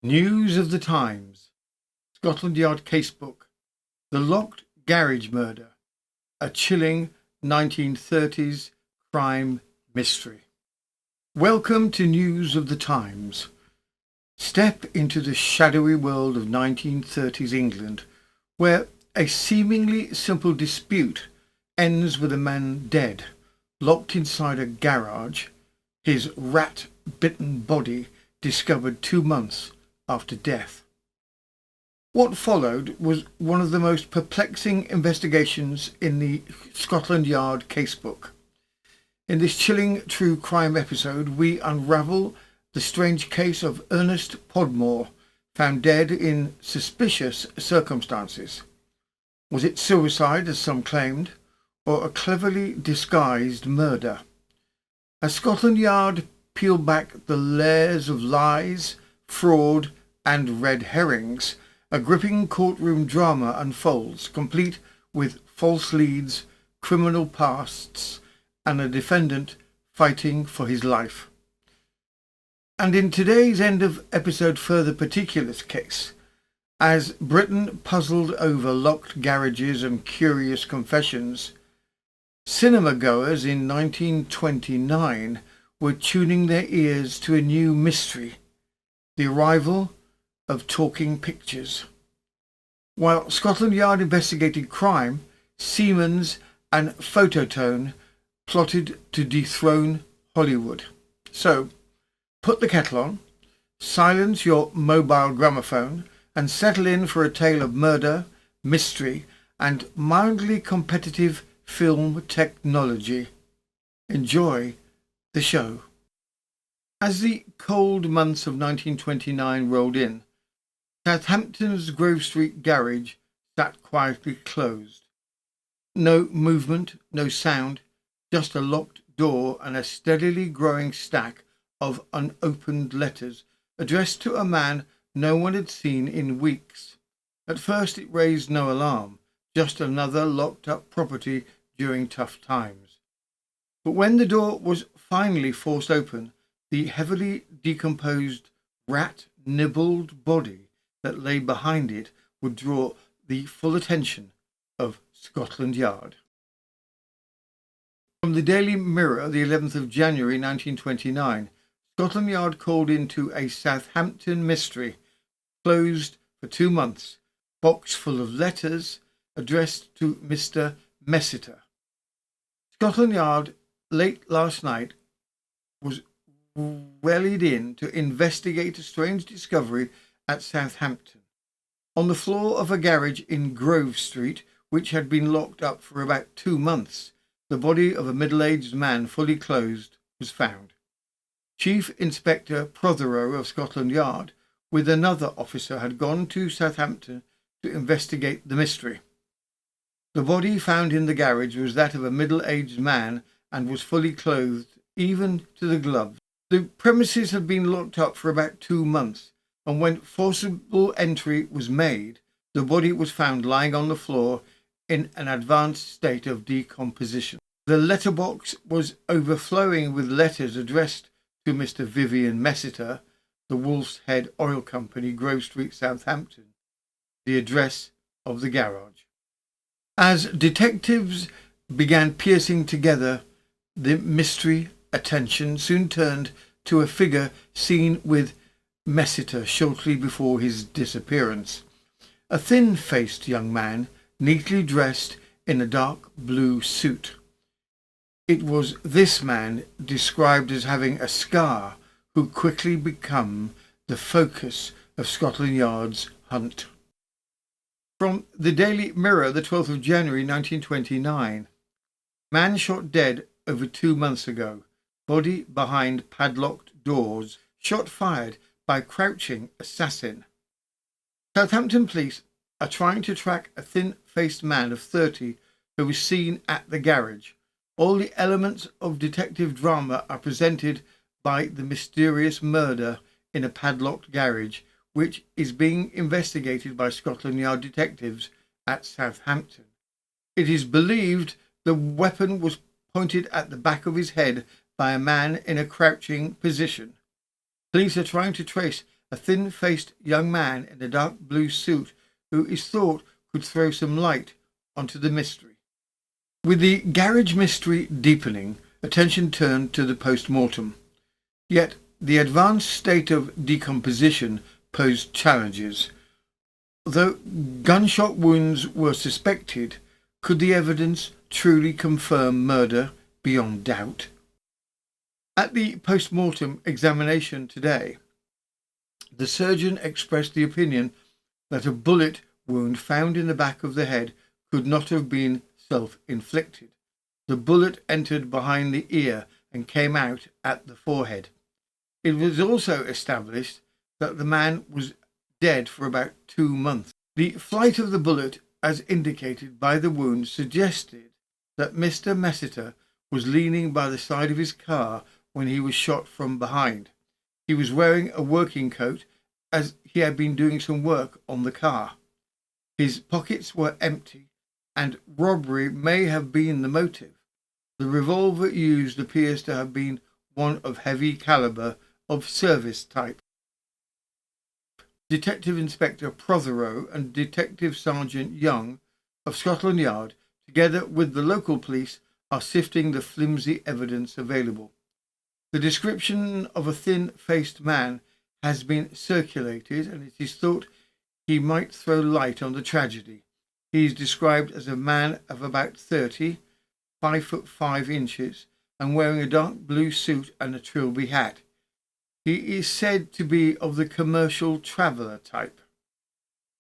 News of the Times, Scotland Yard Casebook, The Locked Garage Murder, a chilling 1930s crime mystery. Welcome to News of the Times. Step into the shadowy world of 1930s England, where a seemingly simple dispute ends with a man dead, locked inside a garage, his rat-bitten body discovered 2 months after death. What followed was one of the most perplexing investigations in the Scotland Yard Casebook. In this chilling true crime episode, we unravel the strange case of Ernest Podmore, found dead in suspicious circumstances. Was it suicide, as some claimed, or a cleverly disguised murder? As Scotland Yard peeled back the layers of lies, fraud, and red herrings, a gripping courtroom drama unfolds, complete with false leads, criminal pasts, and a defendant fighting for his life. And in today's end of episode further particulars case, as Britain puzzled over locked garages and curious confessions, cinema goers in 1929 were tuning their ears to a new mystery, the arrival of talking pictures. While Scotland Yard investigated crime, Siemens and Phototone plotted to dethrone Hollywood. So, put the kettle on, silence your mobile gramophone, and settle in for a tale of murder, mystery, and mildly competitive film technology. Enjoy the show. As the cold months of 1929 rolled in, Southampton's Grove Street garage sat quietly closed. No movement, no sound, just a locked door and a steadily growing stack of unopened letters addressed to a man no one had seen in weeks. At first it raised no alarm, just another locked-up property during tough times. But when the door was finally forced open, the heavily decomposed, rat-nibbled body that lay behind it would draw the full attention of Scotland Yard. From the Daily Mirror, the 11th of January 1929, Scotland Yard called into a Southampton mystery, closed for 2 months, box full of letters addressed to Mr. Messiter. Scotland Yard, late last night, was rallied in to investigate a strange discovery at Southampton. On the floor of a garage in Grove Street, which had been locked up for about 2 months, the body of a middle-aged man fully clothed was found. Chief Inspector Prothero of Scotland Yard, with another officer, had gone to Southampton to investigate the mystery. The body found in the garage was that of a middle-aged man and was fully clothed, even to the gloves. The premises had been locked up for about 2 months, and when forcible entry was made, the body was found lying on the floor in an advanced state of decomposition. The letterbox was overflowing with letters addressed to Mr. Vivian Messiter, the Wolf's Head Oil Company, Grove Street, Southampton, the address of the garage. As detectives began piecing together the mystery, attention soon turned to a figure seen with Messiter shortly before his disappearance. A thin-faced young man, neatly dressed in a dark blue suit. It was this man, described as having a scar, who quickly became the focus of Scotland Yard's hunt. From the Daily Mirror, the 12th of January 1929. Man shot dead over 2 months ago. Body behind padlocked doors. Shot fired by crouching assassin. Southampton police are trying to track a thin-faced man of 30 who was seen at the garage. All the elements of detective drama are presented by the mysterious murder in a padlocked garage, which is being investigated by Scotland Yard detectives at Southampton. It is believed the weapon was pointed at the back of his head by a man in a crouching position. Police are trying to trace a thin-faced young man in a dark blue suit who is thought could throw some light onto the mystery. With the garage mystery deepening, attention turned to the postmortem. Yet the advanced state of decomposition posed challenges. Though gunshot wounds were suspected, could the evidence truly confirm murder beyond doubt? At the postmortem examination today, the surgeon expressed the opinion that a bullet wound found in the back of the head could not have been self-inflicted. The bullet entered behind the ear and came out at the forehead. It was also established that the man was dead for about 2 months. The flight of the bullet, as indicated by the wound, suggested that Mr. Messiter was leaning by the side of his car when he was shot from behind. He was wearing a working coat as he had been doing some work on the car. His pockets were empty and robbery may have been the motive. The revolver used appears to have been one of heavy caliber of service type. Detective Inspector Prothero and Detective Sergeant Young of Scotland Yard, together with the local police, are sifting the flimsy evidence available. The description of a thin-faced man has been circulated, and it is thought he might throw light on the tragedy. He is described as a man of about 30, 5 foot 5 inches, and wearing a dark blue suit and a trilby hat. He is said to be of the commercial traveller type.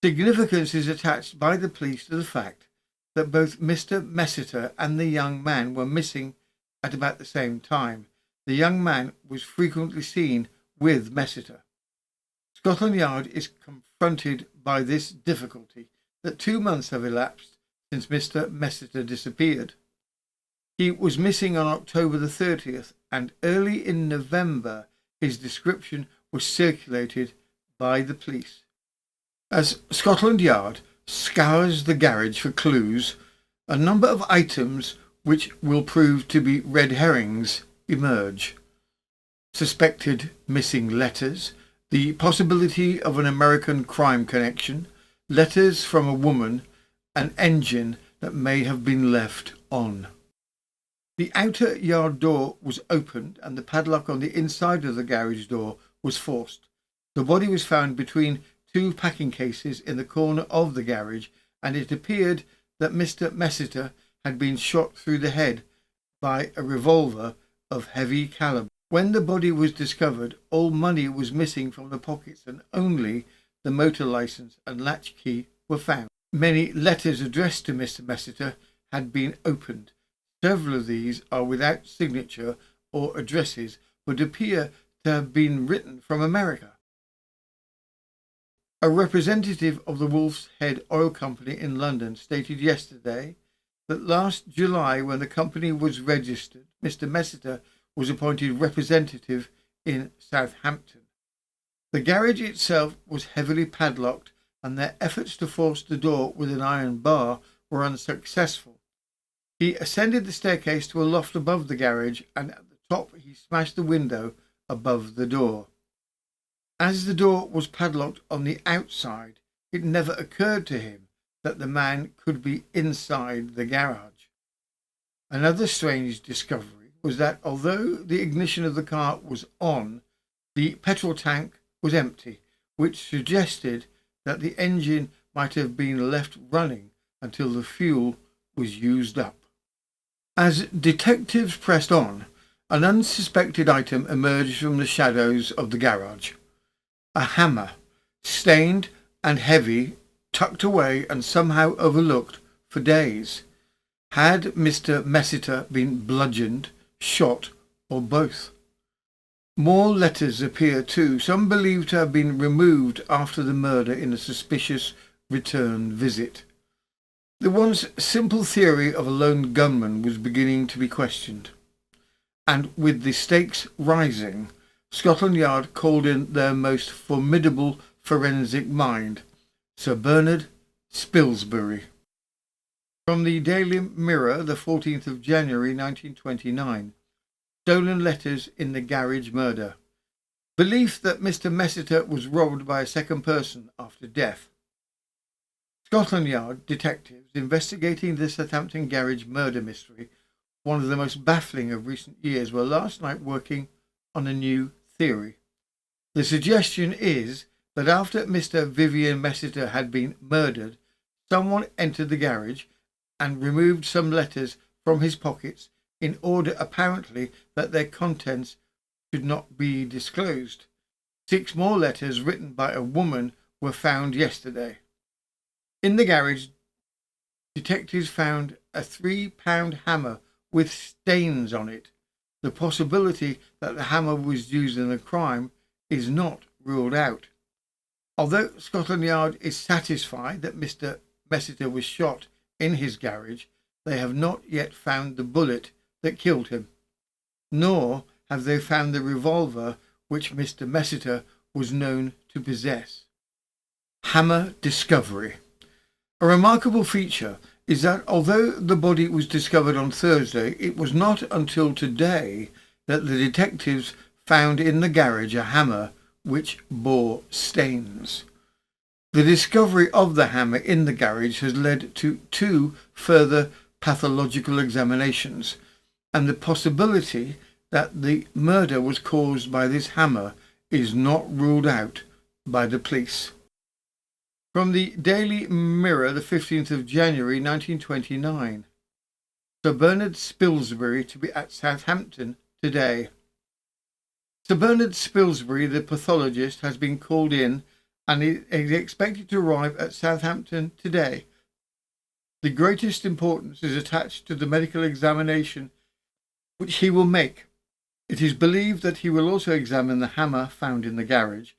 Significance is attached by the police to the fact that both Mr. Messiter and the young man were missing at about the same time. The young man was frequently seen with Messiter. Scotland Yard is confronted by this difficulty that 2 months have elapsed since Mr. Messiter disappeared. He was missing on October the 30th, and early in November his description was circulated by the police. As Scotland Yard scours the garage for clues, a number of items which will prove to be red herrings emerge. Suspected missing letters, the possibility of an American crime connection, letters from a woman, an engine that may have been left on. The outer yard door was opened and the padlock on the inside of the garage door was forced. The body was found between 2 packing cases in the corner of the garage, and it appeared that Mr. Messiter had been shot through the head by a revolver of heavy caliber. When the body was discovered, all money was missing from the pockets and only the motor license and latchkey were found. Many letters addressed to Mr. Messiter had been opened. Several of these are without signature or addresses, but appear to have been written from America. A representative of the Wolf's Head Oil Company in London stated yesterday that last July, when the company was registered, Mr. Messiter was appointed representative in Southampton. The garage itself was heavily padlocked, and their efforts to force the door with an iron bar were unsuccessful. He ascended the staircase to a loft above the garage, and at the top he smashed the window above the door. As the door was padlocked on the outside, it never occurred to him that the man could be inside the garage. Another strange discovery was that although the ignition of the car was on, the petrol tank was empty, which suggested that the engine might have been left running until the fuel was used up. As detectives pressed on, an unsuspected item emerged from the shadows of the garage. A hammer, stained and heavy, tucked away and somehow overlooked for days. Had Mr. Messiter been bludgeoned, shot, or both? More letters appear too, some believed to have been removed after the murder in a suspicious return visit. The once simple theory of a lone gunman was beginning to be questioned, and with the stakes rising, Scotland Yard called in their most formidable forensic mind, Sir Bernard Spilsbury. From the Daily Mirror, the 14th of January 1929. Stolen letters in the garage murder. Belief that Mr. Messiter was robbed by a second person after death. Scotland Yard detectives investigating the Southampton garage murder mystery, one of the most baffling of recent years, were last night working on a new theory. The suggestion is that after Mr. Vivian Messiter had been murdered, someone entered the garage and removed some letters from his pockets in order apparently that their contents should not be disclosed. 6 more letters written by a woman were found yesterday. In the garage, detectives found a £3 hammer with stains on it. The possibility that the hammer was used in the crime is not ruled out. Although Scotland Yard is satisfied that Mr. Messiter was shot in his garage, they have not yet found the bullet that killed him, nor have they found the revolver which Mr. Messiter was known to possess. Hammer discovery. A remarkable feature is that although the body was discovered on Thursday, it was not until today that the detectives found in the garage a hammer which bore stains. The discovery of the hammer in the garage has led to 2 further pathological examinations, and the possibility that the murder was caused by this hammer is not ruled out by the police. From the Daily Mirror, the 15th of January 1929. Sir Bernard Spilsbury to be at Southampton today. Sir Bernard Spilsbury, the pathologist, has been called in and is expected to arrive at Southampton today. The greatest importance is attached to the medical examination which he will make. It is believed that he will also examine the hammer found in the garage,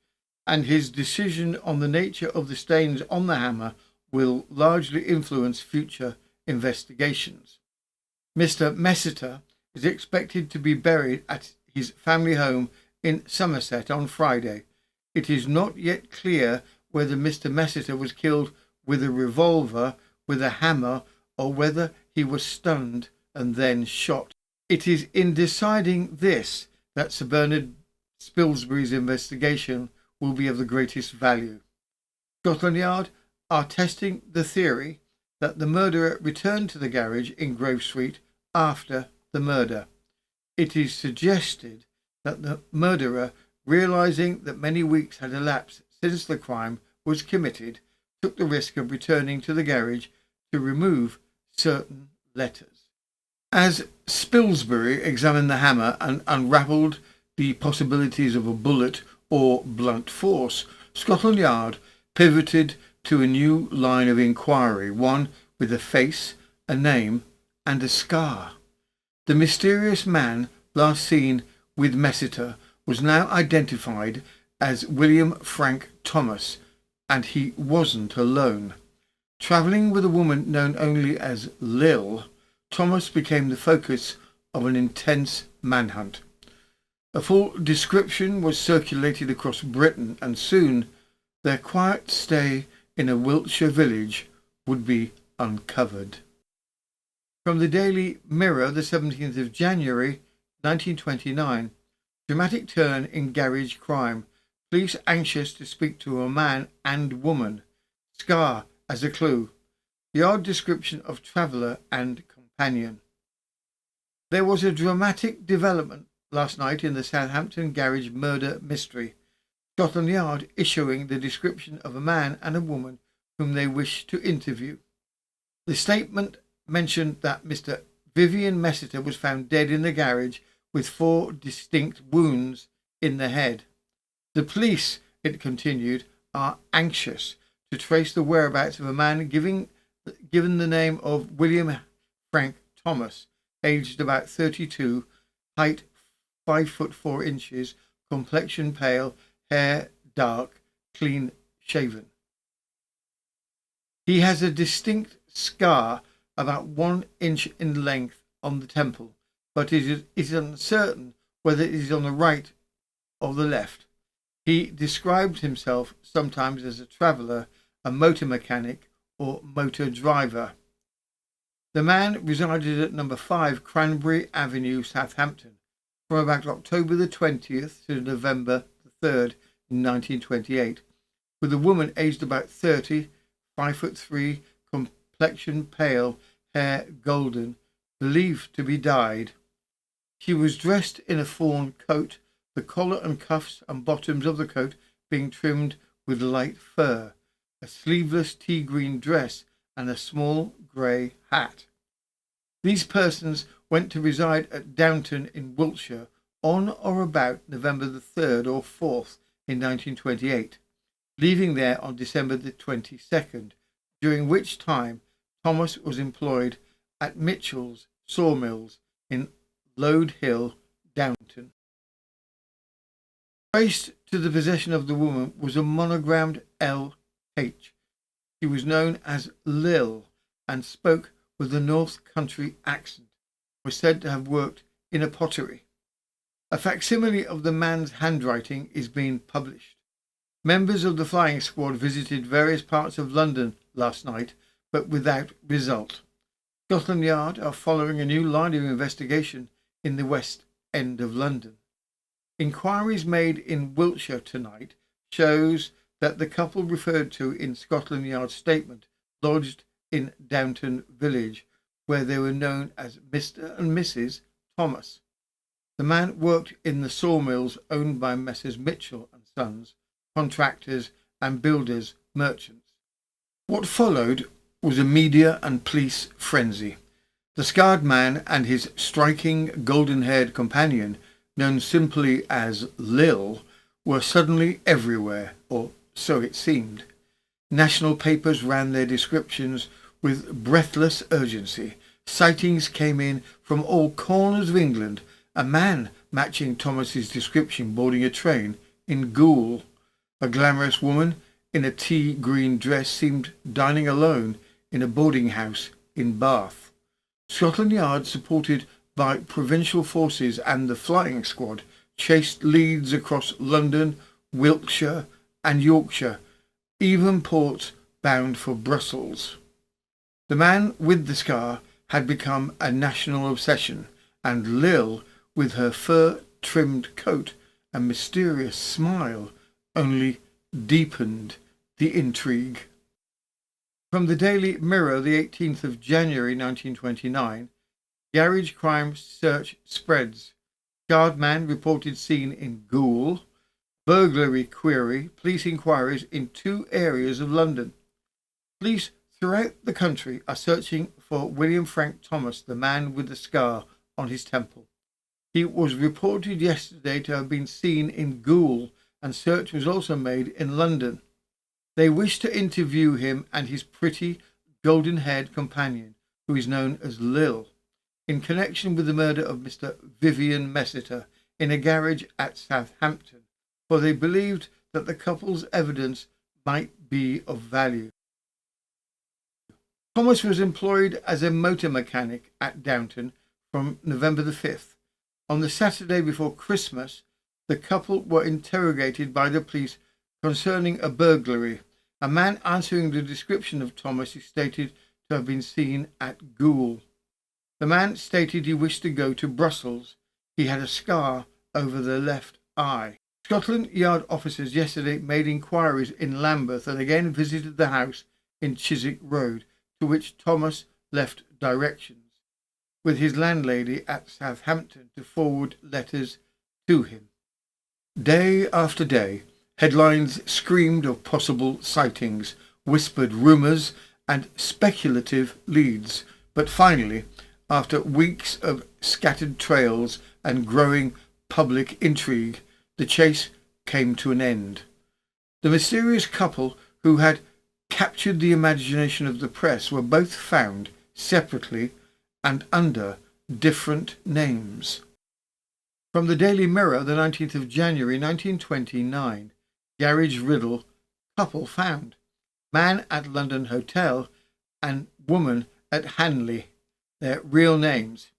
and his decision on the nature of the stains on the hammer will largely influence future investigations. Mr. Messiter is expected to be buried at his family home in Somerset on Friday. It is not yet clear whether Mr. Messiter was killed with a revolver, with a hammer, or whether he was stunned and then shot. It is in deciding this that Sir Bernard Spilsbury's investigation will be of the greatest value. Scotland Yard are testing the theory that the murderer returned to the garage in Grove Street after the murder. It is suggested that the murderer, realizing that many weeks had elapsed since the crime was committed, took the risk of returning to the garage to remove certain letters. As Spilsbury examined the hammer and unraveled the possibilities of a bullet or blunt force, Scotland Yard pivoted to a new line of inquiry, one with a face, a name and a scar. The mysterious man last seen with Messiter was now identified as William Frank Thomas, and he wasn't alone. Travelling with a woman known only as Lil, Thomas became the focus of an intense manhunt. A full description was circulated across Britain, and soon their quiet stay in a Wiltshire village would be uncovered. From the Daily Mirror, the 17th of January 1929. Dramatic turn in garage crime. Police anxious to speak to a man and woman. Scar as a clue. The odd description of traveller and companion. There was a dramatic development last night in the Southampton garage murder mystery. Scotland Yard issuing the description of a man and a woman whom they wish to interview. The statement mentioned that Mr. Vivian Messiter was found dead in the garage with 4 distinct wounds in the head. The police, it continued, are anxious to trace the whereabouts of a man given the name of William Frank Thomas, aged about 32, height 5 foot 4 inches, complexion pale, hair dark, clean shaven. He has a distinct scar about 1 inch in length on the temple, but it is uncertain whether it is on the right or the left. He described himself sometimes as a traveller, a motor mechanic or motor driver. The man resided at number 5 Cranberry Avenue, Southampton, from about October the 20th to November the 3rd in 1928, with a woman aged about 30, 5'3", complexion pale, hair golden, believed to be dyed. She was dressed in a fawn coat, the collar and cuffs and bottoms of the coat being trimmed with light fur, a sleeveless tea-green dress and a small grey hat. These persons went to reside at Downton in Wiltshire on or about November the 3rd or 4th in 1928, leaving there on December the 22nd, during which time Thomas was employed at Mitchell's sawmills in Lode Hill, Downton. Traced to the possession of the woman was a monogrammed L.H. She was known as Lil and spoke with a North Country accent, was said to have worked in a pottery. A facsimile of the man's handwriting is being published. Members of the flying squad visited various parts of London last night, but without result. Scotland Yard are following a new line of investigation in the West End of London. Inquiries made in Wiltshire tonight shows that the couple referred to in Scotland Yard's statement lodged in Downton Village, where they were known as Mr. and Mrs. Thomas. The man worked in the sawmills owned by Messrs. Mitchell and Sons, contractors and builders merchants. What followed was a media and police frenzy. The scarred man and his striking golden-haired companion, known simply as Lil, were suddenly everywhere, or so it seemed. National papers ran their descriptions with breathless urgency. Sightings came in from all corners of England. A man matching Thomas's description boarding a train in Goole. A glamorous woman in a tea-green dress seemed dining alone in a boarding house in Bath. Scotland Yard, supported by provincial forces and the flying squad, chased leads across London, Wiltshire and Yorkshire, even ports bound for Brussels. The man with the scar had become a national obsession, and Lil, with her fur-trimmed coat and mysterious smile, only deepened the intrigue. From the Daily Mirror, the 18th of January 1929, garage crime search spreads. Scarred man reported seen in Goole. Burglary query. Police inquiries in 2 areas of London. Police throughout the country are searching for William Frank Thomas, the man with the scar on his temple. He was reported yesterday to have been seen in Goole, and search was also made in London. They wish to interview him and his pretty, golden-haired companion, who is known as Lil, in connection with the murder of Mr. Vivian Messiter in a garage at Southampton, for they believed that the couple's evidence might be of value. Thomas was employed as a motor mechanic at Downton from November the 5th. On the Saturday before Christmas, the couple were interrogated by the police concerning a burglary. A man answering the description of Thomas is stated to have been seen at Goole. The man stated he wished to go to Brussels. He had a scar over the left eye. Scotland Yard officers yesterday made inquiries in Lambeth and again visited the house in Chiswick Road, to which Thomas left directions, with his landlady at Southampton to forward letters to him. Day after day, headlines screamed of possible sightings, whispered rumours and speculative leads, but finally, after weeks of scattered trails and growing public intrigue, the chase came to an end. The mysterious couple who had captured the imagination of the press were both found separately and under different names. From the Daily Mirror, the 19th of January 1929, garage riddle, couple found. Man at London hotel and woman at Hanley, their real names.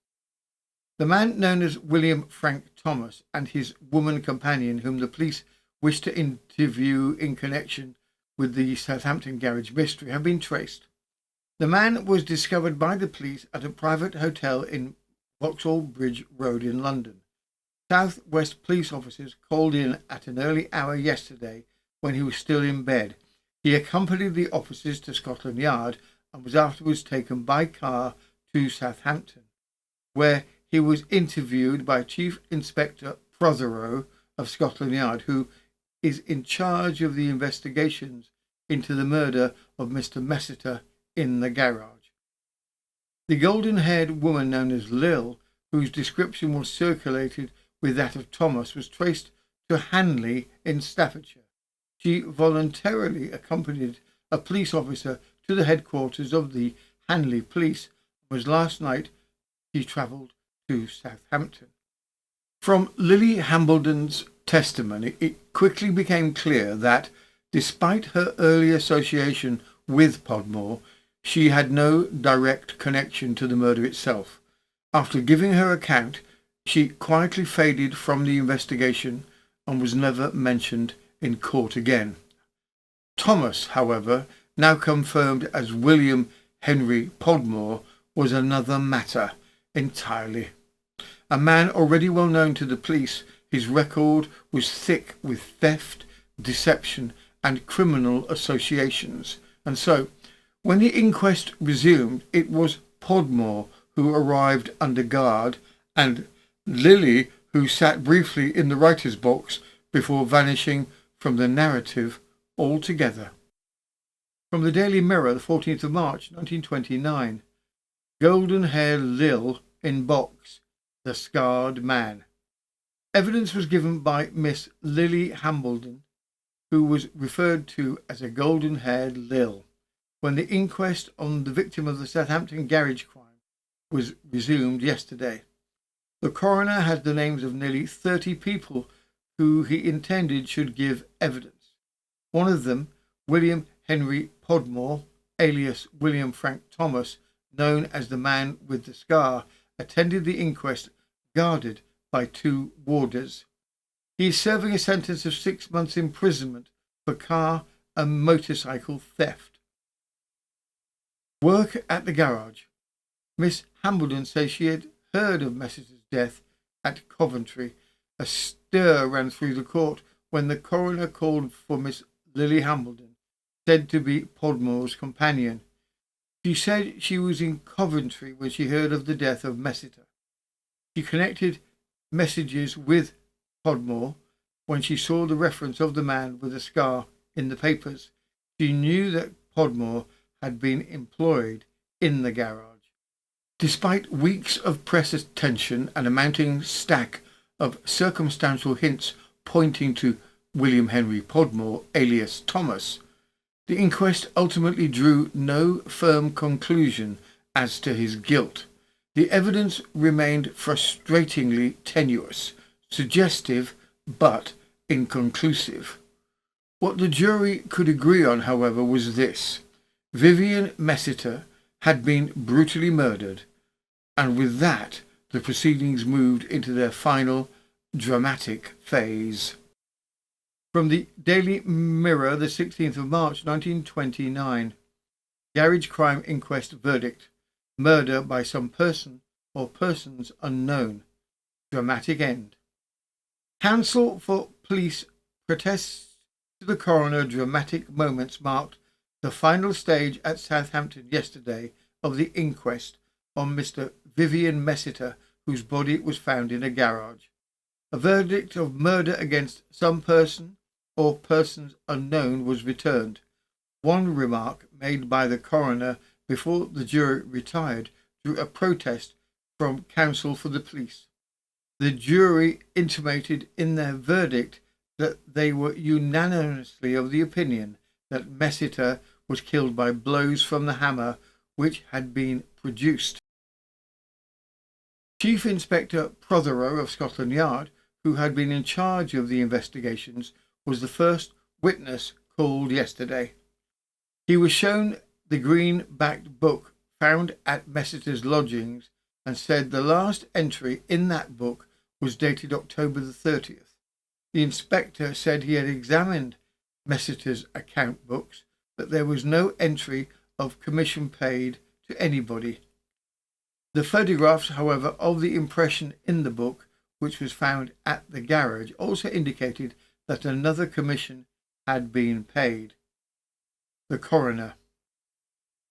The man known as William Frank Thomas and his woman companion, whom the police wish to interview in connection with the Southampton garage mystery, have been traced. The man was discovered by the police at a private hotel in Vauxhall Bridge Road in London. South West police officers called in at an early hour yesterday when he was still in bed. He accompanied the officers to Scotland Yard and was afterwards taken by car to Southampton, where he was interviewed by Chief Inspector Prothero of Scotland Yard, who is in charge of the investigations into the murder of Mr. Messiter in the garage. The golden-haired woman known as Lil, whose description was circulated with that of Thomas, was traced to Hanley in Staffordshire. She voluntarily accompanied a police officer to the headquarters of the Hanley Police and was last night she travelled to Southampton. From Lily Hambledon's testimony, it quickly became clear that, despite her early association with Podmore, she had no direct connection to the murder itself. After giving her account, she quietly faded from the investigation and was never mentioned in court again. Thomas, however, now confirmed as William Henry Podmore, was another matter entirely. A man already well known to the police, his record was thick with theft, deception and criminal associations. And so, when the inquest resumed, it was Podmore who arrived under guard and Lily who sat briefly in the writer's box before vanishing from the narrative altogether. From the Daily Mirror, the 14th of March, 1929. Golden-haired Lil in box, the scarred man. Evidence was given by Miss Lily Hambledon, who was referred to as a golden-haired Lil, when the inquest on the victim of the Southampton garage crime was resumed yesterday. The coroner had the names of nearly 30 people who he intended should give evidence. One of them, William Henry Podmore, alias William Frank Thomas, known as the man with the scar, attended the inquest guarded by 2 warders. He is serving a sentence of 6 months imprisonment for car and motorcycle theft. Work at the garage. Miss Hambledon says she had heard of Messiter's death at Coventry. A stir ran through the court when the coroner called for Miss Lily Hambledon, said to be Podmore's companion. She said she was in Coventry when she heard of the death of Messiter. She connected messages with Podmore when she saw the reference of the man with a scar in the papers. She knew that Podmore had been employed in the garage. Despite weeks of press attention and a mounting stack of circumstantial hints pointing to William Henry Podmore, alias Thomas, the inquest ultimately drew no firm conclusion as to his guilt. The evidence remained frustratingly tenuous, suggestive but inconclusive. What the jury could agree on, however, was this: Vivian Messiter had been brutally murdered, and with that the proceedings moved into their final dramatic phase. From the Daily Mirror, the 16th of March 1929. Garage crime inquest verdict: murder by some person or persons unknown. Dramatic end. Counsel for police protests to the coroner. Dramatic moments marked the final stage at Southampton yesterday of the inquest on Mr. Vivian Messiter, whose body was found in a garage. A verdict of murder against some person or persons unknown was returned. One remark made by the coroner before the jury retired drew a protest from counsel for the police. The jury intimated in their verdict that they were unanimously of the opinion that Messiter was killed by blows from the hammer which had been produced. Chief Inspector Prothero of Scotland Yard, who had been in charge of the investigations, was the first witness called yesterday. He was shown the green-backed book found at Messiter's lodgings and said the last entry in that book was dated October the 30th. The inspector said he had examined Messiter's account books, but there was no entry of commission paid to anybody. The photographs, however, of the impression in the book which was found at the garage, also indicated that another commission had been paid. The coroner.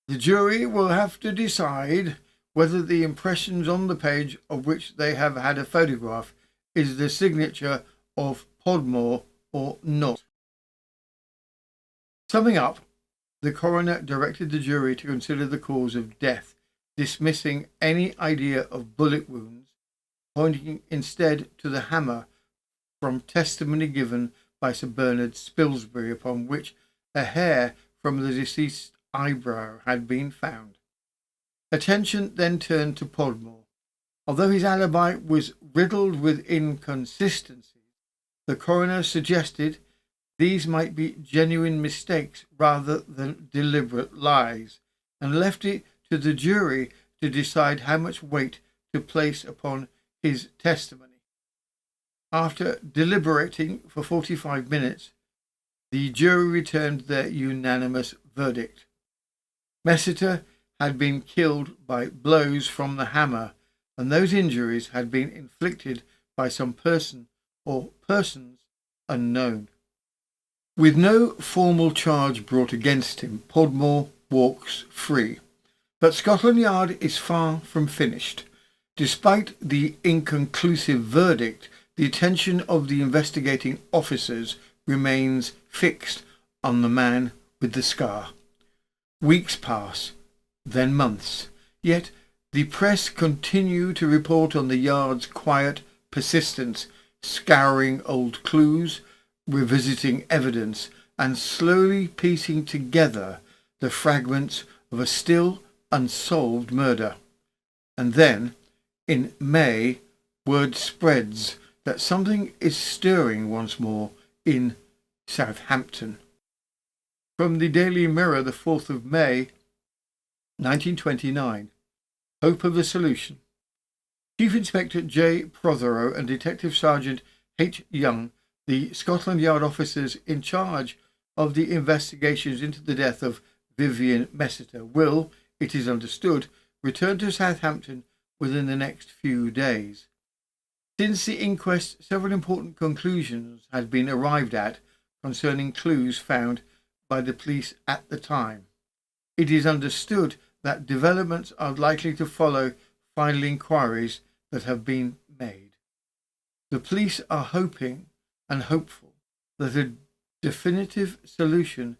The jury will have to decide whether the impressions on the page of which they have had a photograph is the signature of Podmore or not. Summing up, the coroner directed the jury to consider the cause of death, dismissing any idea of bullet wounds, pointing instead to the hammer from testimony given by Sir Bernard Spilsbury, upon which a hair from the deceased's eyebrow had been found. Attention then turned to Podmore. Although his alibi was riddled with inconsistencies, the coroner suggested these might be genuine mistakes rather than deliberate lies, and left it to the jury to decide how much weight to place upon his testimony. After deliberating for 45 minutes, the jury returned their unanimous verdict. Messiter had been killed by blows from the hammer, and those injuries had been inflicted by some person or persons unknown. With no formal charge brought against him, Podmore walks free. But Scotland Yard is far from finished. Despite the inconclusive verdict, the attention of the investigating officers remains fixed on the man with the scar. Weeks pass, then months, yet the press continue to report on the Yard's quiet persistence, scouring old clues, revisiting evidence, and slowly piecing together the fragments of a still unsolved murder. And then, in May, word spreads that something is stirring once more in Southampton. From the Daily Mirror, the 4th of May, 1929. Hope of a solution. Chief Inspector J. Prothero and Detective Sergeant H. Young, the Scotland Yard officers in charge of the investigations into the death of Vivian Messiter, will, it is understood, return to Southampton within the next few days. Since the inquest, several important conclusions had been arrived at concerning clues found by the police at the time. It is understood that developments are likely to follow final inquiries that have been made. The police are hoping and hopeful that a definitive solution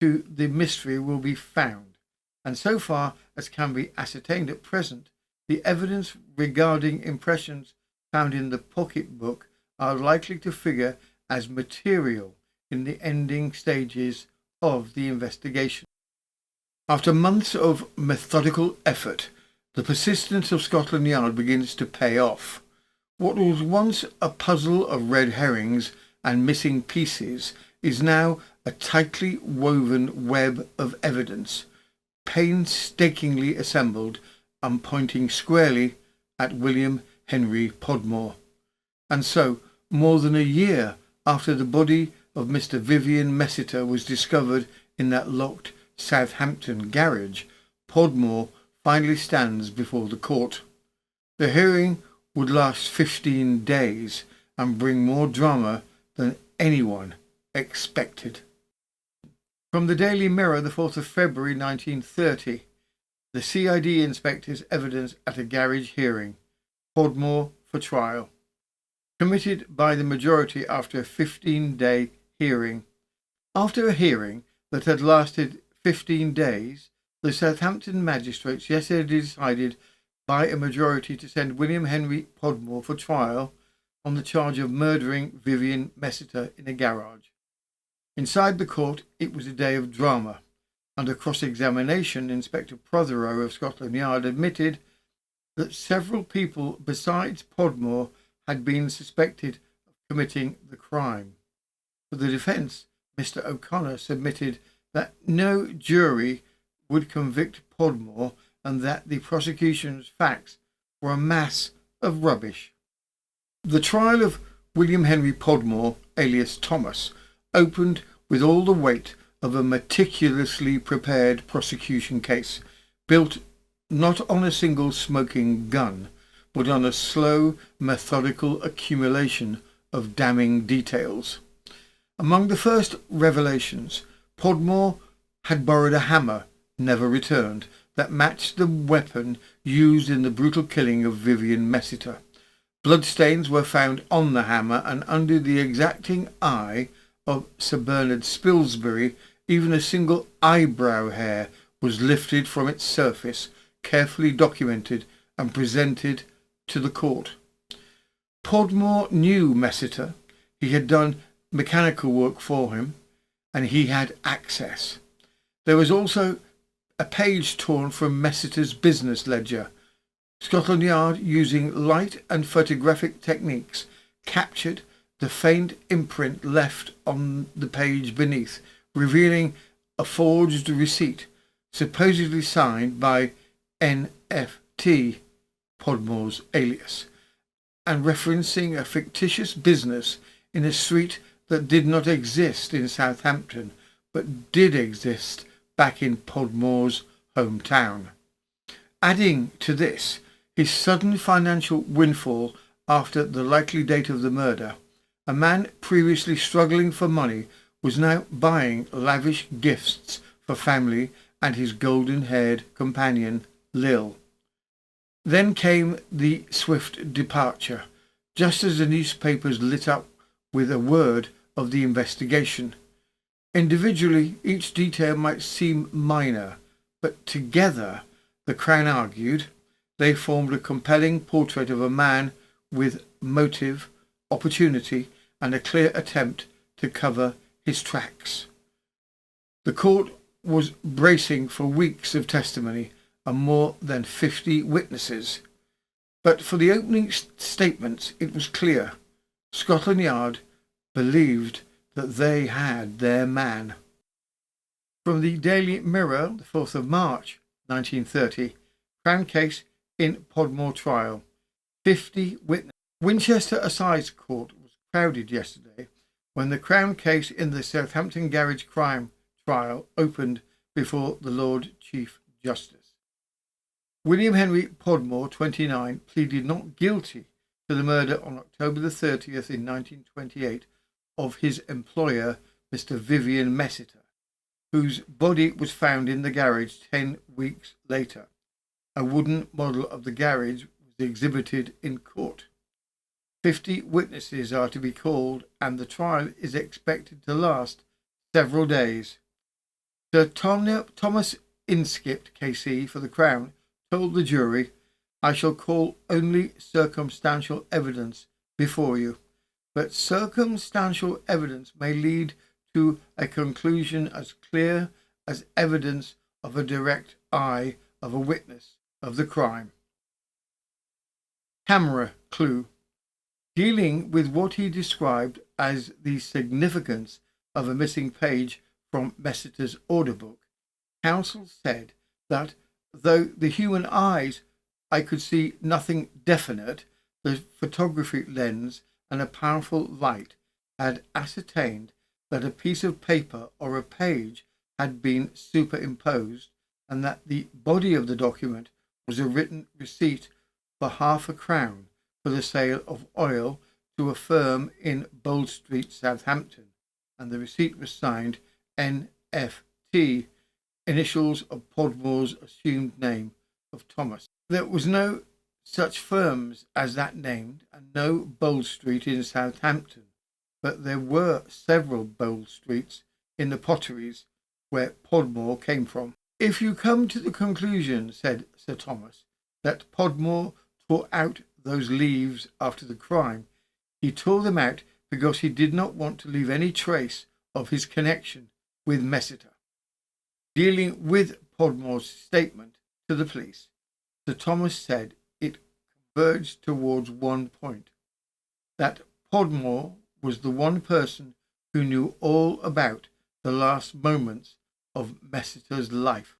to the mystery will be found, and so far as can be ascertained at present, the evidence regarding impressions found in the pocketbook are likely to figure as material in the ending stages of the investigation. After months of methodical effort, the persistence of Scotland Yard begins to pay off. What was once a puzzle of red herrings and missing pieces is now a tightly woven web of evidence, painstakingly assembled and pointing squarely at William Henry Podmore. And so, more than a year after the body of Mr. Vivian Messiter was discovered in that locked Southampton garage, Podmore finally stands before the court. The hearing would last 15 days and bring more drama than anyone expected. From the Daily Mirror, the 4th of February 1930, the CID inspector's evidence at a garage hearing. Podmore for trial. Committed by the majority after a 15-day hearing. After a hearing that had lasted 15 days, the Southampton magistrates yesterday decided by a majority to send William Henry Podmore for trial on the charge of murdering Vivian Messiter in a garage. Inside the court, it was a day of drama. Under cross-examination, Inspector Prothero of Scotland Yard admitted that several people besides Podmore had been suspected of committing the crime. For the defence, Mr. O'Connor submitted that no jury would convict Podmore and that the prosecution's facts were a mass of rubbish. The trial of William Henry Podmore, alias Thomas, opened with all the weight of a meticulously prepared prosecution case, built not on a single smoking gun, but on a slow, methodical accumulation of damning details. Among the first revelations, Podmore had borrowed a hammer, never returned, that matched the weapon used in the brutal killing of Vivian Messiter. Bloodstains were found on the hammer, and under the exacting eye of Sir Bernard Spilsbury, even a single eyebrow hair was lifted from its surface, carefully documented and presented to the court. Podmore knew Messiter. He had done mechanical work for him, and he had access. There was also a page torn from Messiter's business ledger. Scotland Yard, using light and photographic techniques, captured the faint imprint left on the page beneath, revealing a forged receipt, supposedly signed by NFT, Podmore's alias, and referencing a fictitious business in a street that did not exist in Southampton, but did exist back in Podmore's hometown. Adding to this, his sudden financial windfall after the likely date of the murder, a man previously struggling for money was now buying lavish gifts for family and his golden-haired companion, Lil. Then came the swift departure, just as the newspapers lit up with a word of the investigation. Individually, each detail might seem minor, but together, the Crown argued, they formed a compelling portrait of a man with motive, opportunity, and a clear attempt to cover his tracks. The court was bracing for weeks of testimony and more than 50 witnesses. But for the opening statements, it was clear Scotland Yard believed that they had their man. From the Daily Mirror, the 4th of March 1930, Crown case in Podmore trial. 50 witnesses. Winchester Assize Court was crowded yesterday when the Crown case in the Southampton garage crime trial opened before the Lord Chief Justice. William Henry Podmore, 29, pleaded not guilty to the murder on October the 30th in 1928 of his employer, Mr. Vivian Messiter, whose body was found in the garage 10 weeks later. A wooden model of the garage was exhibited in court. 50 witnesses are to be called, and the trial is expected to last several days. Sir Thomas Inskipp, KC, for the Crown, told the jury, "I shall call only circumstantial evidence before you, but circumstantial evidence may lead to a conclusion as clear as evidence of a direct eye of a witness of the crime." Camera clue. Dealing with what he described as the significance of a missing page from Messiter's order book, counsel said that though the human eyes I could see nothing definite, the photography lens and a powerful light had ascertained that a piece of paper or a page had been superimposed, and that the body of the document was a written receipt for £half for the sale of oil to a firm in Bold Street, Southampton, and the receipt was signed NFT, initials of Podmore's assumed name of Thomas. There was no such firms as that named, and no Bold Street in Southampton, but there were several Bold Streets in the Potteries where Podmore came from. "If you come to the conclusion," said Sir Thomas, "that Podmore tore out those leaves after the crime, he tore them out because he did not want to leave any trace of his connection with Messiter." Dealing with Podmore's statement to the police, Sir Thomas said it converged towards one point, that Podmore was the one person who knew all about the last moments of Messiter's life.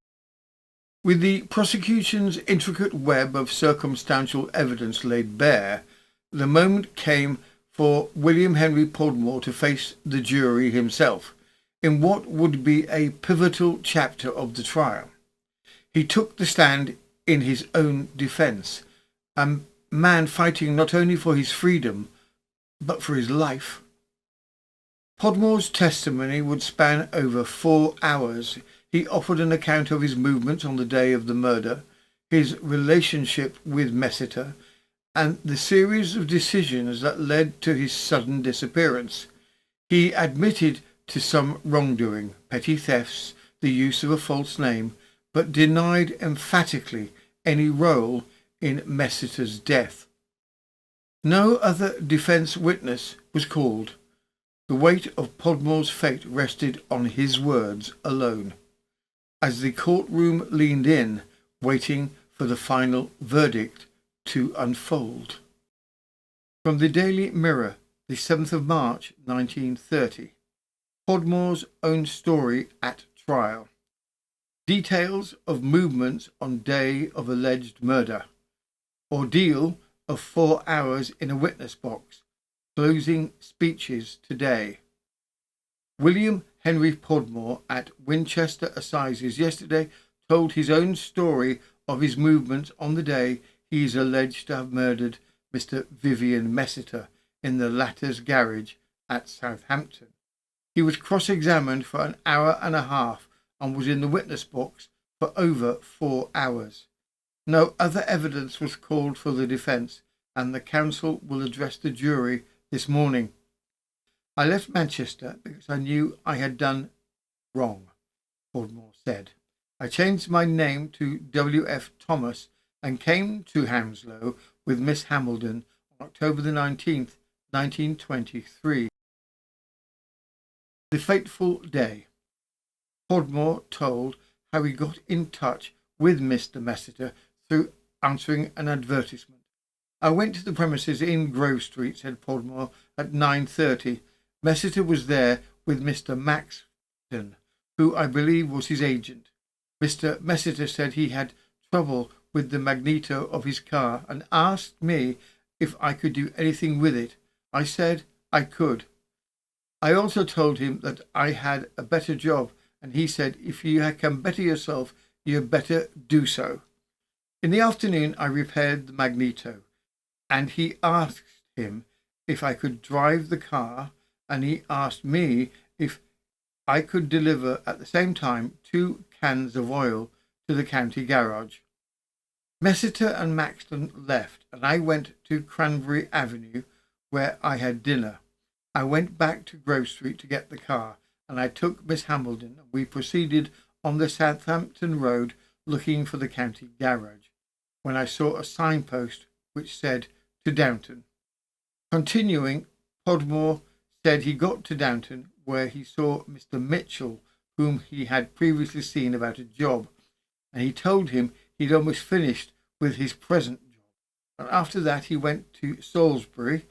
With the prosecution's intricate web of circumstantial evidence laid bare, the moment came for William Henry Podmore to face the jury himself in what would be a pivotal chapter of the trial. He took the stand in his own defence and man fighting not only for his freedom, but for his life. Podmore's testimony would span over 4 hours. He offered an account of his movements on the day of the murder, his relationship with Messiter, and the series of decisions that led to his sudden disappearance. He admitted to some wrongdoing, petty thefts, the use of a false name, but denied emphatically any role in Messiter's death. No other defence witness was called. The weight of Podmore's fate rested on his words alone. As the courtroom leaned in, waiting for the final verdict to unfold. From the Daily Mirror, the 7th of March 1930. Podmore's own story at trial. Details of movements on day of alleged murder. Ordeal of 4 hours in a witness box. Closing speeches today. William Henry Podmore at Winchester Assizes yesterday told his own story of his movements on the day he is alleged to have murdered Mr. Vivian Messiter in the latter's garage at Southampton. He was cross-examined for an hour and a half and was in the witness box for over 4 hours. No other evidence was called for the defence, and the counsel will address the jury this morning. I left Manchester because I knew I had done wrong, Podmore said. I changed my name to W.F. Thomas and came to Hounslow with Miss Hambledon on October the 19th, 1923. The fateful day. Podmore told how he got in touch with Mr. Messiter through answering an advertisement. I went to the premises in Grove Street, said Podmore, at 9:30. Messiter was there with Mr. Maxton, who I believe was his agent. Mr. Messiter said he had trouble with the magneto of his car and asked me if I could do anything with it. I said I could. I also told him that I had a better job, and he said if you can better yourself, you had better do so. In the afternoon I repaired the magneto, and he asked him if I could drive the car, and he asked me if I could deliver at the same time 2 cans of oil to the county garage. Messiter and Maxton left, and I went to Cranberry Avenue, where I had dinner. I went back to Grove Street to get the car, and I took Miss Hambledon, and we proceeded on the Southampton road looking for the county garage, when I saw a signpost which said to Downton. Continuing, Podmore said he got to Downton, where he saw Mr. Mitchell, whom he had previously seen about a job, and he told him he'd almost finished with his present job. And after that he went to Salisbury,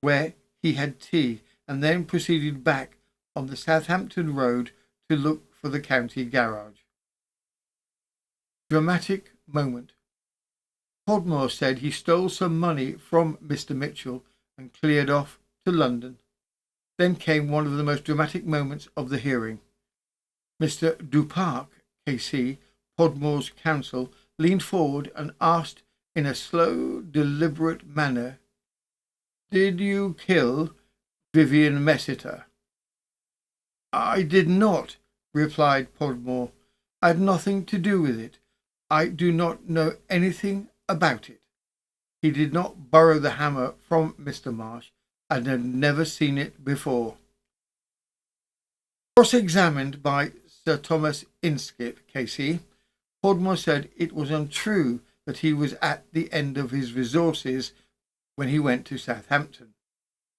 where he had tea, and then proceeded back on the Southampton road to look for the county garage. Dramatic moment. Podmore said he stole some money from Mr. Mitchell and cleared off to London. Then came one of the most dramatic moments of the hearing. Mr. Duparc, K.C., Podmore's counsel, leaned forward and asked in a slow, deliberate manner, "Did you kill Vivian Messiter?" "I did not," replied Podmore. "I had nothing to do with it. I do not know anything about it." He did not borrow the hammer from Mr. Marsh and had never seen it before. Cross-examined by Sir Thomas Inskip, K.C., Podmore said it was untrue that he was at the end of his resources when he went to Southampton.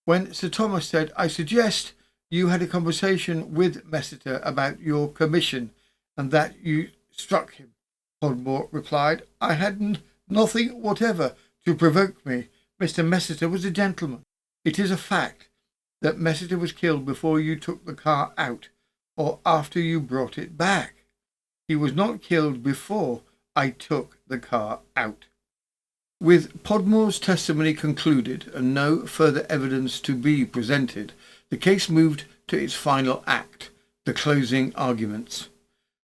When Sir Thomas said, "I suggest you had a conversation with Messiter about your commission and that you struck him," Podmore replied, "I had nothing whatever to provoke me. Mr. Messiter was a gentleman. It is a fact that Messiter was killed before you took the car out or after you brought it back. He was not killed before I took the car out." With Podmore's testimony concluded and no further evidence to be presented, the case moved to its final act, the closing arguments.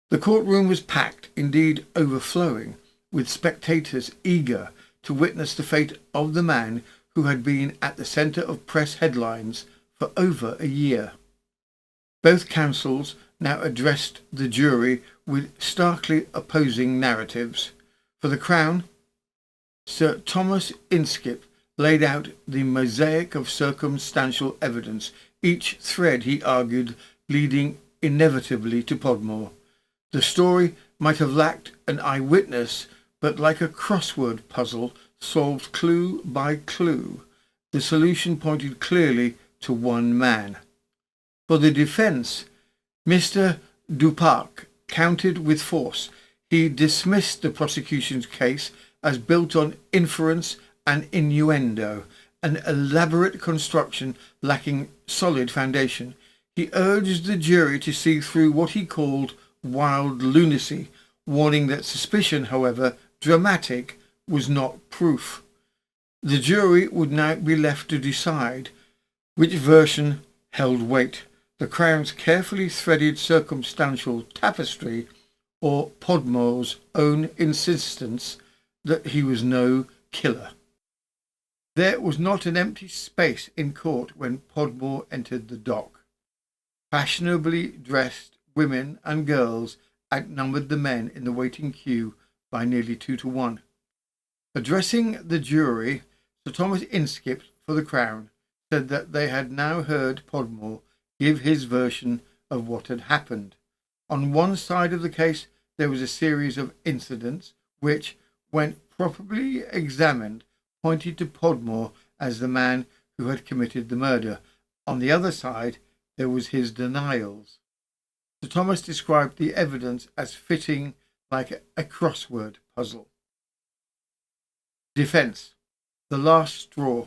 The courtroom was packed, indeed overflowing, with spectators eager to witness the fate of the man who had been at the centre of press headlines for over a year. Both counsels now addressed the jury with starkly opposing narratives. For the Crown, Sir Thomas Inskip laid out the mosaic of circumstantial evidence, each thread, he argued, leading inevitably to Podmore. The story might have lacked an eyewitness, but like a crossword puzzle solved clue by clue, the solution pointed clearly to one man. For the defence, Mr. Duparc countered with force. He dismissed the prosecution's case as built on inference and innuendo, an elaborate construction lacking solid foundation. He urged the jury to see through what he called wild lunacy, warning that suspicion, however dramatic, was not proof. The jury would now be left to decide which version held weight, the Crown's carefully threaded circumstantial tapestry or Podmore's own insistence that he was no killer. There was not an empty space in court when Podmore entered the dock. Fashionably dressed women and girls outnumbered the men in the waiting queue by nearly 2 to 1. Addressing the jury, Sir Thomas Inskip for the Crown said that they had now heard Podmore give his version of what had happened. On one side of the case there was a series of incidents which, when properly examined, pointed to Podmore as the man who had committed the murder. On the other side there was his denials. Sir Thomas described the evidence as fitting like a crossword puzzle. Defence. The last straw.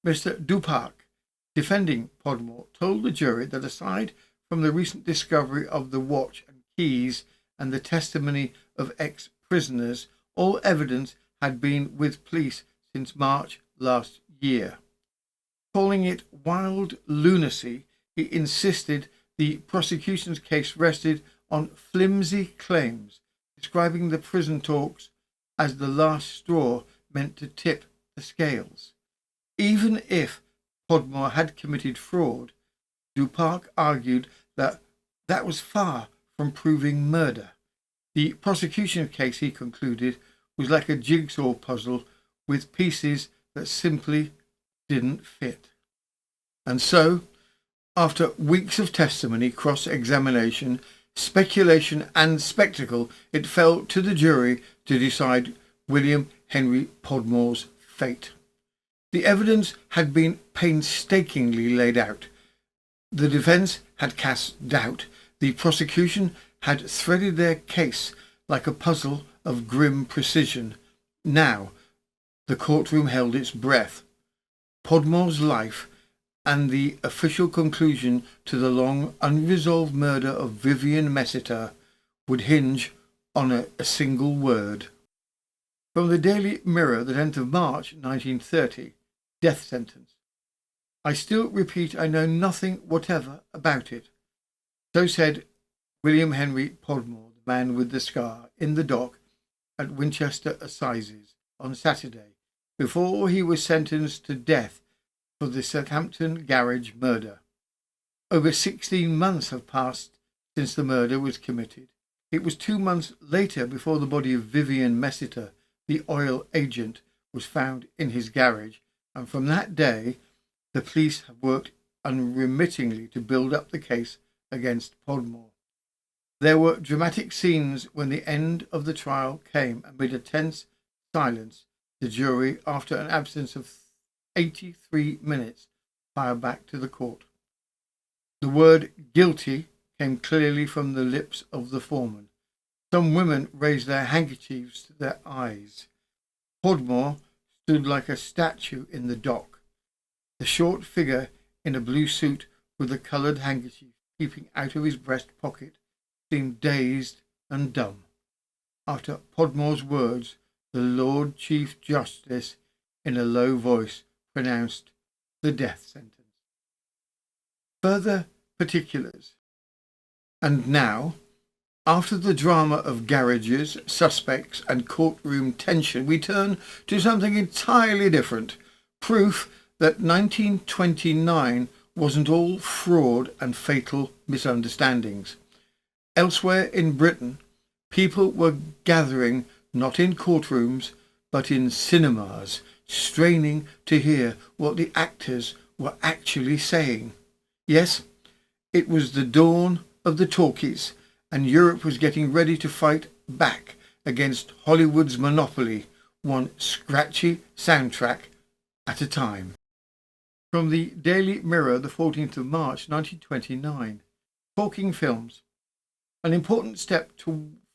Mr. Duparc, defending Podmore, told the jury that aside from the recent discovery of the watch and keys and the testimony of ex-prisoners, all evidence had been with police since March last year. Calling it wild lunacy, he insisted the prosecution's case rested on flimsy claims, describing the prison talks as the last straw meant to tip the scales. Even if Podmore had committed fraud, Duparc argued that that was far from proving murder. The prosecution case, he concluded, was like a jigsaw puzzle with pieces that simply didn't fit. And so, after weeks of testimony, cross-examination, speculation and spectacle, it fell to the jury to decide William Henry Podmore's fate. The evidence had been painstakingly laid out. The defence had cast doubt. The prosecution had threaded their case like a puzzle of grim precision. Now the courtroom held its breath. Podmore's life and the official conclusion to the long unresolved murder of Vivian Messiter would hinge on a single word. From the Daily Mirror, the 10th of March 1930, death sentence. I still repeat I know nothing whatever about it. So said William Henry Podmore, the man with the scar, in the dock at Winchester Assizes on Saturday, before he was sentenced to death for the Southampton garage murder. Over 16 months have passed since the murder was committed. It was 2 months later before the body of Vivian Messiter, the oil agent, was found in his garage, and from that day the police have worked unremittingly to build up the case against Podmore. There were dramatic scenes when the end of the trial came. Amid a tense silence, the jury, after an absence of 83 minutes, filed back to the court. The word guilty came clearly from the lips of the foreman. Some women raised their handkerchiefs to their eyes. Podmore stood like a statue in the dock. The short figure in a blue suit with a coloured handkerchief peeping out of his breast pocket seemed dazed and dumb. After Podmore's words, the Lord Chief Justice, in a low voice, pronounced the death sentence. Further particulars. And now, After the drama of garages, suspects and courtroom tension, we turn to something entirely different. Proof that 1929 wasn't all fraud and fatal misunderstandings. Elsewhere in Britain, people were gathering not in courtrooms but in cinemas, straining to hear what the actors were actually saying. Yes, it was the dawn of the talkies, and Europe was getting ready to fight back against Hollywood's monopoly, one scratchy soundtrack at a time. From the Daily Mirror, the 14th of March 1929, Talking Films. An important step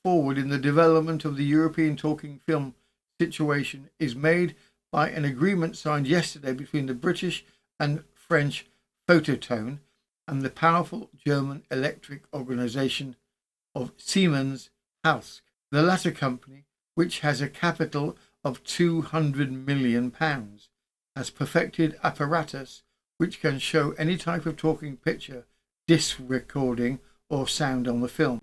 forward in the development of the European talking film situation is made by an agreement signed yesterday between the British and French Phototone and the powerful German electric organisation of Siemens Halske. The latter company, which has a capital of £200 million, has perfected apparatus which can show any type of talking picture, disc recording or sound on the film.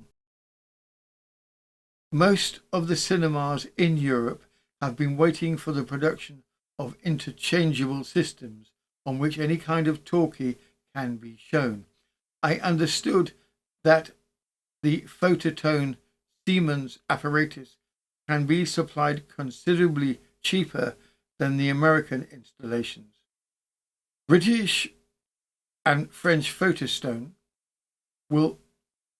Most of the cinemas in Europe have been waiting for the production of interchangeable systems on which any kind of talkie can be shown. I understood that the Phototone Siemens apparatus can be supplied considerably cheaper than the American installations. British and French Photostone will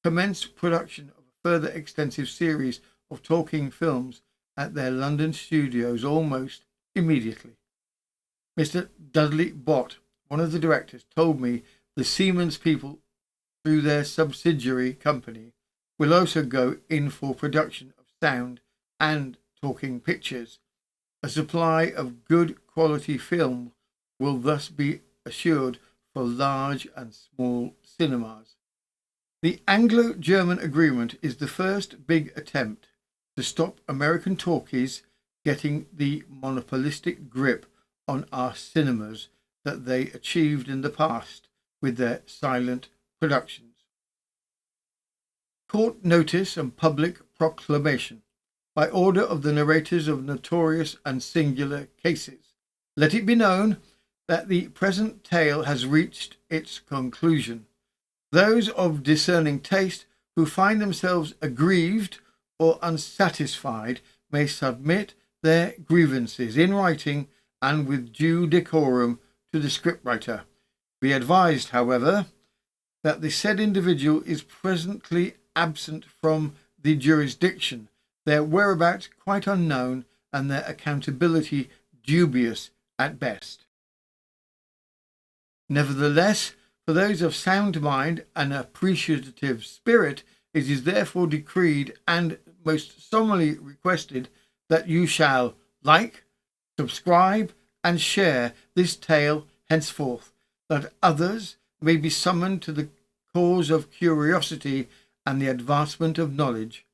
commence production of a further extensive series of talking films at their London studios almost immediately. Mr. Dudley Bott, one of the directors, told me the Siemens people, through their subsidiary company, will also go in for production of sound and talking pictures. A supply of good quality film will thus be assured for large and small cinemas. The Anglo-German agreement is the first big attempt to stop American talkies getting the monopolistic grip on our cinemas that they achieved in the past with their silent productions. Court notice and public proclamation. By order of the narrators of notorious and singular cases, let it be known that the present tale has reached its conclusion. Those of discerning taste who find themselves aggrieved or unsatisfied may submit their grievances in writing and with due decorum to the scriptwriter. Be advised, however, that the said individual is presently absent from the jurisdiction, their whereabouts quite unknown, and their accountability dubious at best. Nevertheless, for those of sound mind and appreciative spirit, it is therefore decreed and most solemnly requested that you shall like, subscribe, and share this tale henceforth, that others may be summoned to the cause of curiosity and the advancement of knowledge.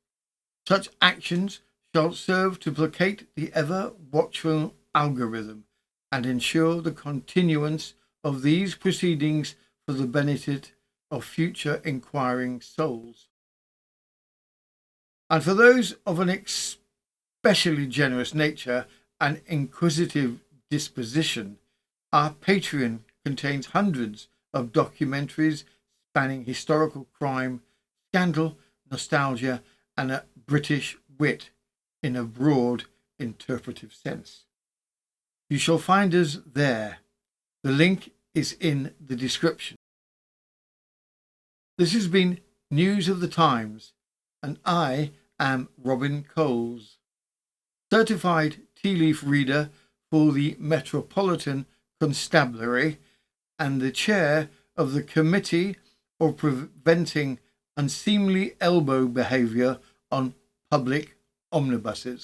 Such actions shall serve to placate the ever-watchful algorithm and ensure the continuance of these proceedings for the benefit of future inquiring souls. And for those of an especially generous nature and inquisitive disposition, our Patreon contains hundreds of documentaries spanning historical crime, scandal, nostalgia, and a British wit in a broad interpretive sense. You shall find us there. The link is in the description. This has been News of the Times, and I am Robin Coles, certified tea leaf reader for the Metropolitan Constabulary and the chair of the Committee of Preventing Unseemly Elbow Behaviour on Public Omnibuses.